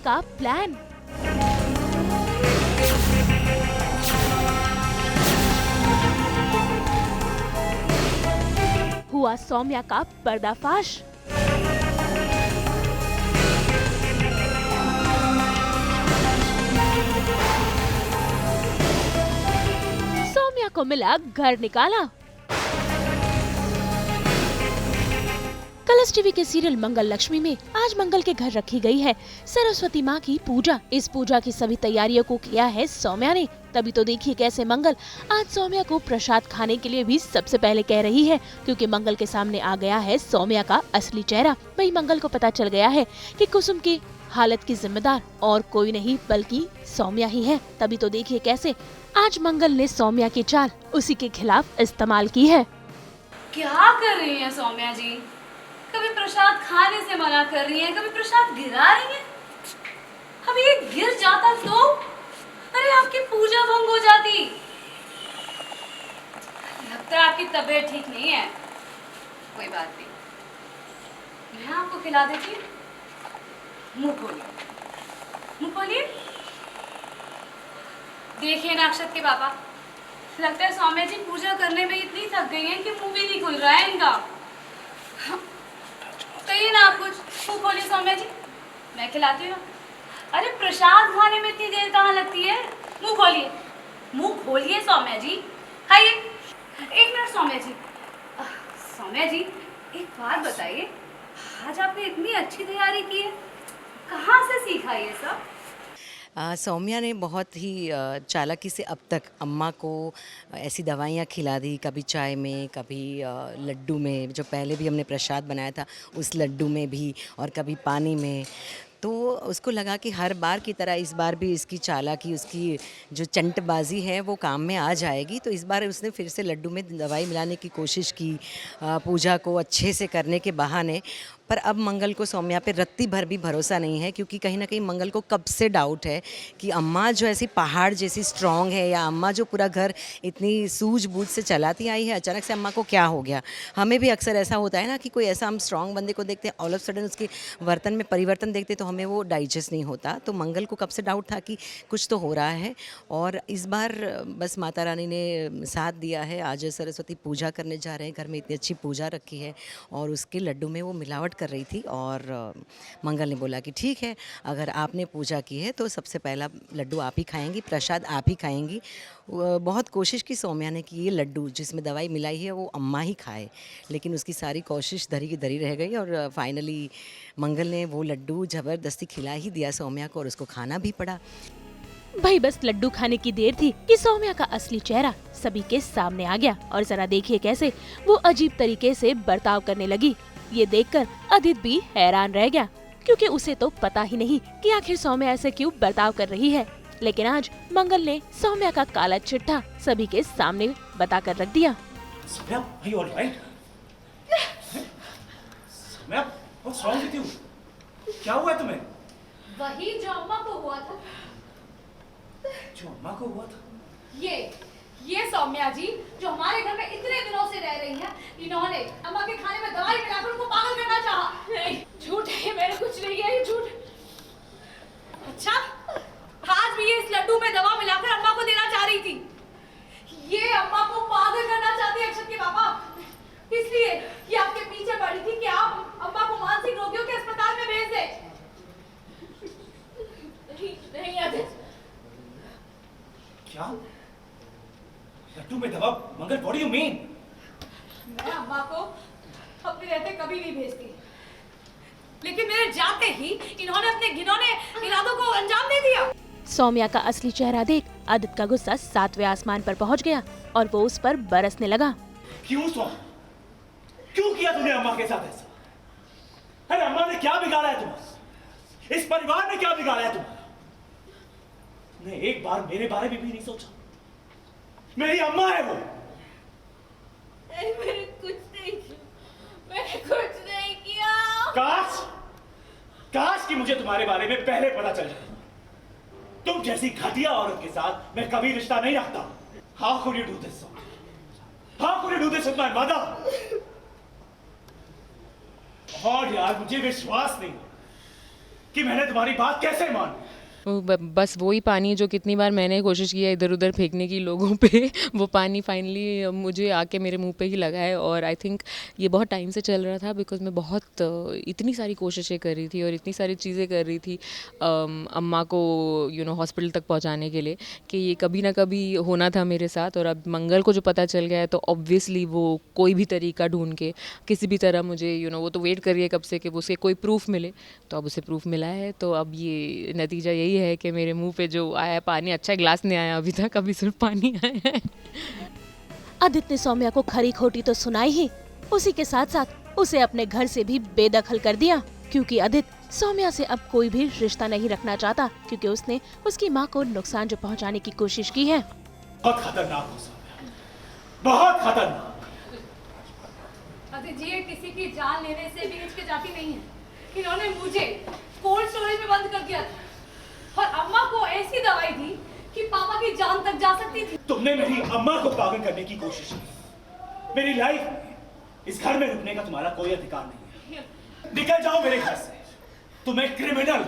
का प्लान। हुआ सौम्या का पर्दाफाश। सौम्या को मिला घर निकाला। कलर्स टीवी के सीरियल मंगल लक्ष्मी में आज मंगल के घर रखी गई है सरस्वती माँ की पूजा। इस पूजा की सभी तैयारियों को किया है सौम्या ने। तभी तो देखिए कैसे मंगल आज सौम्या को प्रसाद खाने के लिए भी सबसे पहले कह रही है, क्योंकि मंगल के सामने आ गया है सौम्या का असली चेहरा। वही मंगल को पता चल गया है कि कुसुम की हालत की जिम्मेदार और कोई नहीं बल्कि सौम्या ही है। तभी तो देखिए कैसे आज मंगल ने सौम्या की चाल उसी के खिलाफ इस्तेमाल की है। क्या कर रही हैं सौम्या जी? कभी प्रसाद खाने से मना कर रही हैं, कभी प्रसाद गिरा रही हैं। अभी ये गिर जाता तो अरे आपकी पूजा भंग हो जाती। लगता है आपकी तबीयत ठीक नहीं है। कोई बात नहीं, मैं आपको खिला देती हूँ। मुंह खोलिए, मुंह खोलिए। देखिए ना अक्षत के पापा, लगता है सौम्या जी पूजा करने में इतनी थक गई हैं कि मुंह भी नहीं खुल रहा है इनका। कहिए ना आप कुछ। मुंह खोलिए सौम्या जी, मैं खिलाती हूँ। अरे प्रसाद खाने में इतनी देर कहाँ लगती है? मुंह खोलिए, मुंह खोलिए सौम्या जी, खाइए। एक मिनट सौम्या जी। सौम्या जी एक बात बताइए, आज आपने इतनी अच्छी तैयारी की है, कहाँ से सीखा ये सब? सौम्या ने बहुत ही चालाकी से अब तक अम्मा को ऐसी दवाइयाँ खिला दी, कभी चाय में, कभी लड्डू में, जो पहले भी हमने प्रसाद बनाया था उस लड्डू में भी, और कभी पानी में। तो उसको लगा कि हर बार की तरह इस बार भी इसकी चालाकी, उसकी जो चंटबाजी है वो काम में आ जाएगी। तो इस बार उसने फिर से लड्डू में दवाई मिलाने की कोशिश की, पूजा को अच्छे से करने के बहाने। पर अब मंगल को सौम्या पे रत्ती भर भी भरोसा नहीं है, क्योंकि कहीं ना कहीं मंगल को कब से डाउट है कि अम्मा जो ऐसी पहाड़ जैसी स्ट्रॉन्ग है, या अम्मा जो पूरा घर इतनी सूझबूझ से चलाती आई है, अचानक से अम्मा को क्या हो गया। हमें भी अक्सर ऐसा होता है ना कि कोई ऐसा हम स्ट्रॉन्ग बंदे को देखते हैं, ऑल ऑफ सडन उसके बर्तन में परिवर्तन देखते तो हमें वो डाइजेस्ट नहीं होता। तो मंगल को कब से डाउट था कि कुछ तो हो रहा है, और इस बार बस माता रानी ने साथ दिया है। आज सरस्वती पूजा करने जा रहे हैं, घर में इतनी अच्छी पूजा रखी है और उसके लड्डू में वो मिलावट कर रही थी, और मंगल ने बोला कि ठीक है, अगर आपने पूजा की है तो सबसे पहला लड्डू आप ही खाएंगी, प्रसाद आप ही खाएंगी। बहुत कोशिश की सौम्या ने कि ये लड्डू जिसमें दवाई मिलाई है वो अम्मा ही खाए, लेकिन उसकी सारी कोशिश धरी की धरी रह गई, और फाइनली मंगल ने वो लड्डू ज़बरदस्ती खिला ही दिया सौम्या को, और उसको खाना भी पड़ा। भाई बस लड्डू खाने की देर थी कि सौम्या का असली चेहरा सभी के सामने आ गया। और जरा देखिए कैसे वो अजीब तरीके से बर्ताव करने लगी। ये देखकर अदित भी हैरान रह गया, क्योंकि उसे तो पता ही नहीं कि आखिर सौम्या ऐसे क्यों बर्ताव कर रही है। लेकिन आज मंगल ने सौम्या का काला चिट्ठा सभी के सामने बताकर रख दिया। Saumya, are you all right? Saumya, what's wrong with you? क्या हुआ तुम्हें? वही जो अम्मा को हुआ था। जो अम्मा को हुआ था? ये सौम्या जी जो हमारे घर में इतने दिनों से रह रही हैं, इन्होंने अम्मा के खाने में दवाई मिलाकर उनको पागल करना चाहा। नहीं, झूठ है, मेरा कुछ नहीं है, ये झूठ। अच्छा, आज भी ये इस लड्डू में दवा मिलाकर अम्मा को देना चाह रही थी। ये अम्मा को पागल करना चाहती है अक्षत के पापा, इसलिए ये आपके पीछे पड़ी थी कि आप अम्मा को मानसिक रोगियों के अस्पताल में भेज दें। नहीं आदित्य। क्या? लड्डू में दवा? मंगल, what do you mean? मैं अम्मा को अपने रहते कभी नहीं भेजती, लेकिन मेरे जाते ही इन्होंने अपने घिनौने इरादों को अंजाम दे दिया। सौम्या का असली चेहरा देख आदित्य का गुस्सा 7वें आसमान पर पहुंच गया और वो उस पर बरसने लगा। क्यों सौम्या? क्यों किया तूने अम्मा के साथ ऐसा? अरे अम्मा ने क्या बिगाड़ा है तुम्हें? इस परिवार ने क्या बिगाड़ा है तुम्हें? तुमने एक बार मेरे बारे में भी नहीं सोचा? मेरी अम्मा है वो। मैंने कुछ नहीं किया, मैंने कुछ नहीं किया। काश कि मुझे तुम्हारे बारे में पहले पता चल जाए। तुम जैसी घटिया औरत के साथ मैं कभी रिश्ता नहीं रखता। How could you do this? How could you do this with my mother? और यार मुझे विश्वास नहीं, कि मैंने तुम्हारी बात कैसे मानी। बस वही पानी जो कितनी बार मैंने कोशिश किया इधर उधर फेंकने की लोगों पे, वो पानी फाइनली मुझे आके मेरे मुंह पे ही लगा है। और आई थिंक ये बहुत टाइम से चल रहा था, बिकॉज मैं बहुत इतनी सारी कोशिशें कर रही थी और इतनी सारी चीज़ें कर रही थी अम्मा को हॉस्पिटल तक पहुंचाने के लिए, कि ये कभी ना कभी होना था मेरे साथ। और अब मंगल को जो पता चल गया है तो ऑब्वियसली वो कोई भी तरीका ढूंढ के किसी भी तरह मुझे वो तो वेट कर रही है कब से कि उसके कोई प्रूफ मिले, तो अब उसे प्रूफ मिला है। तो अब ये नतीजा यही है कि मेरे मुंह पे जो आया है पानी, अच्छा ग्लास नहीं आया अभी तक, अभी सिर्फ पानी आया है। आदित्य ने सौम्या को खरी खोटी तो सुनाई ही, उसी के साथ साथ उसे अपने घर से भी बेदखल कर दिया, क्योंकि आदित्य सौम्या से अब कोई भी रिश्ता नहीं रखना चाहता, क्योंकि उसने उसकी माँ को नुकसान जो पहुँचाने की कोशिश की है। बहुत खतरनाक हो सौम्या, बहुत खतरनाक। अरे जी, ये किसी की जान लेने से भी हिचकिचाती नहीं है। इन्होंने मुझे कोल्ड स्टोरेज में बंद कर दिया था और अम्मा को ऐसी दवाई दी कि पापा की जान तक जा सकती थी। तुमने मेरी अम्मा को पागल करने की कोशिश की। मेरी लाइफ में, इस घर में रुकने का तुम्हारा कोई अधिकार नहीं है। निकल जाओ मेरे घर से, तुम्हें क्रिमिनल,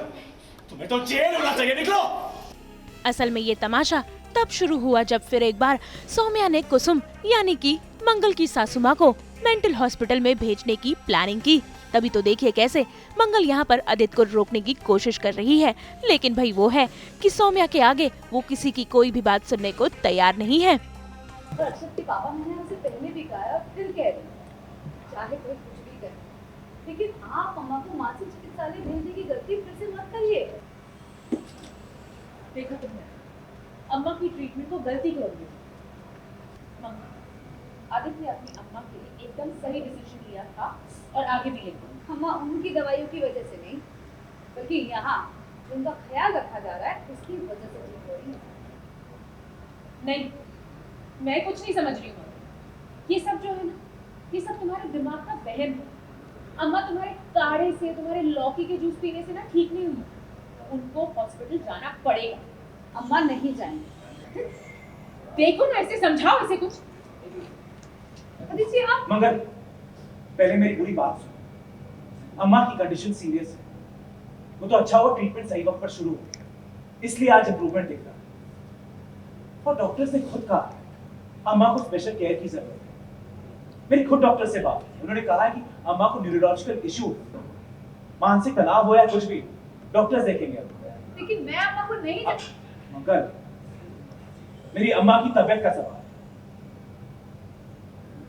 तुम्हें तो जेल होना चाहिए, निकलो। असल में ये तमाशा तब शुरू हुआ जब फिर एक बार सौम्या ने कुसुम यानी कि मंगल की सासू माँ को मेंटल हॉस्पिटल में भेजने की प्लानिंग की। तभी तो देखिए कैसे मंगल यहाँ पर आदित्य को रोकने की कोशिश कर रही है, लेकिन भाई वो है कि सौम्या के आगे वो किसी की कोई भी बात सुनने को तैयार नहीं है। पर अक्षत के पापा, मैंने उसे पहले भी कहा और फिर कह रही हूं, चाहे कोई कुछ भी करे, लेकिन आप अम्मा को मानसिक चिकित्सालय भेजने की गलती फिर से मत करिए। देखो तुमने अम्मा की ट्रीटमेंट को गलती कर दी। आदित्य ने अपनी अम्मा के लिए एकदम सही डिसीजन लिया था और आगे भी लेगा। अम्मा उनकी दवाइयों की वजह से नहीं, बल्कि यहाँ उनका ख्याल रखा जा रहा है उसकी वजह से ठीक हो रही है। नहीं, मैं कुछ नहीं समझ रही हूँ। ये सब जो है ना, ये सब तुम्हारे दिमाग का वहम है। अम्मा तुम्हारे काढ़े से, तुम्हारे लौकी के जूस पीने से ना ठीक नहीं हुई। उनको हॉस्पिटल जाना पड़ेगा। अम्मा नहीं जाएंगे। देखो ना, ऐसे समझाओ, ऐसे कुछ। अदिति आप मंगल, पहले मेरी पूरी बात सुनो। अम्मा की कंडीशन सीरियस है, वो तो अच्छा हुआ ट्रीटमेंट सही वक्त पर शुरू हो गया, इसलिए आज इंप्रूवमेंट दिख रहा है। और डॉक्टर्स ने खुद कहा अम्मा को स्पेशल केयर की जरूरत है। मेरी खुद डॉक्टर से बात हुई, उन्होंने कहा है कि अम्मा को न्यूरोलॉजिकल इशू, मानसिक तनाव हो या कुछ भी, डॉक्टर्स देखेंगे। लेकिन मैं अम्मा को नहीं मंगल, मेरी अम्मा की तबीयत का सवाल,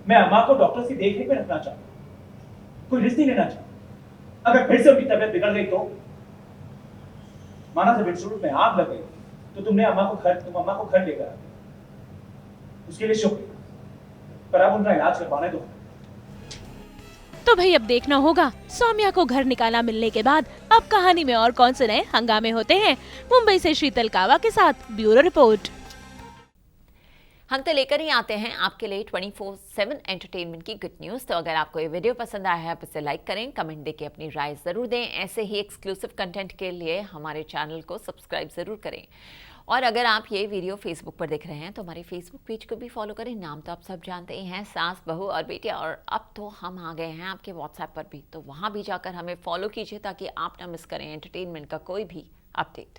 मैं अम्मा को डॉक्टर की देखरेख में रखना चाहता हूं, कोई रिस्क नहीं लेना चाहता। अगर फिर से उनकी तबीयत बिगड़ गई तो, माना जब इंस्टीट्यूट में आग लग गई तो तुम अम्मा को घर लेकर आ गए, उसके लिए शुक्रिया, पर अब उनका इलाज करवाने दो। तो भाई अब देखना होगा सौम्या को घर निकाला मिलने के बाद अब कहानी में और कौन से नए हंगामे होते हैं। मुंबई से शीतल कावा के साथ ब्यूरो रिपोर्ट। हम तो लेकर ही आते हैं आपके लिए 24/7 एंटरटेनमेंट की गुड न्यूज़। तो अगर आपको ये वीडियो पसंद आया है आप इसे लाइक करें, कमेंट देके अपनी राय ज़रूर दें। ऐसे ही एक्सक्लूसिव कंटेंट के लिए हमारे चैनल को सब्सक्राइब ज़रूर करें। और अगर आप ये वीडियो फेसबुक पर देख रहे हैं तो हमारे फेसबुक पेज को भी फॉलो करें। नाम तो आप सब जानते ही हैं, सास, बहू और बेटियां। और अब तो हम आ गए हैं आपके व्हाट्सएप पर भी, तो वहाँ भी जाकर हमें फॉलो कीजिए ताकि आप ना मिस करें एंटरटेनमेंट का कोई भी अपडेट।